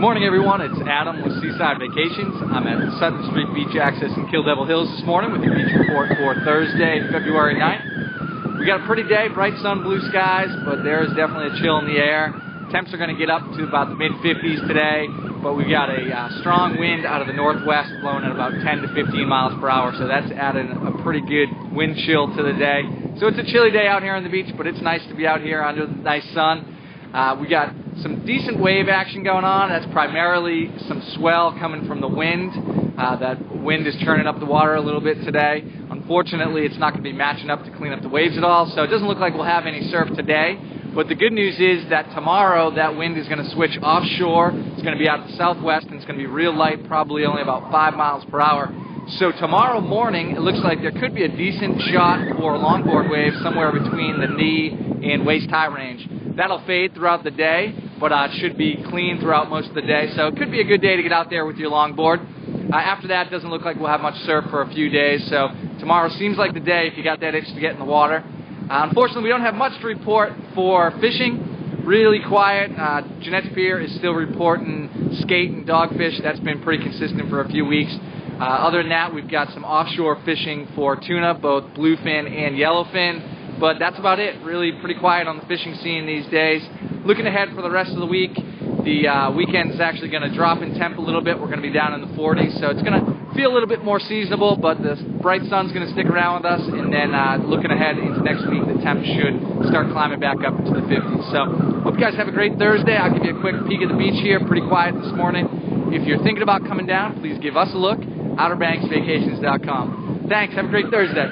morning, everyone. It's Adam with Seaside Vacations. I'm at Sutton St Beach Access in Kill Devil Hills this morning with your beach report for Thursday, February 9th. We got a pretty day, bright sun, blue skies, but there is definitely a chill in the air. Temps are going to get up to about the mid-50s today, but we've got a strong wind out of the northwest blowing at about 10 to 15 miles per hour, so that's adding a pretty good wind chill to the day. So it's a chilly day out here on the beach, but it's nice to be out here under the nice sun. We got some decent wave action going on. That's primarily some swell coming from the wind. That wind is churning up the water a little bit today. Unfortunately, it's not going to be matching up to clean up the waves at all, so it doesn't look like we'll have any surf today. But the good news is that tomorrow that wind is going to switch offshore. It's going to be out of the southwest, and it's going to be real light, probably only about 5 miles per hour. So tomorrow morning, it looks like there could be a decent shot for longboard waves somewhere between the knee and waist-high range. That'll fade throughout the day, but it should be clean throughout most of the day. So it could be a good day to get out there with your longboard. After that, it doesn't look like we'll have much surf for a few days. So tomorrow seems like the day if you got that itch to get in the water. Unfortunately, we don't have much to report for fishing. Really quiet. Jennette's Pier is still reporting skate and dogfish. That's been pretty consistent for a few weeks. Other than that, we've got some offshore fishing for tuna, both bluefin and yellowfin. But that's about it. Really pretty quiet on the fishing scene these days. Looking ahead for the rest of the week, the weekend is actually going to drop in temp a little bit. We're going to be down in the 40s, so it's going to feel a little bit more seasonable, but the bright sun's going to stick around with us. And then looking ahead into next week, the temp should start climbing back up into the 50s. So hope you guys have a great Thursday. I'll give you a quick peek at the beach here. Pretty quiet this morning. If you're thinking about coming down, please give us a look. OuterBanksVacations.com. Thanks. Have a great Thursday.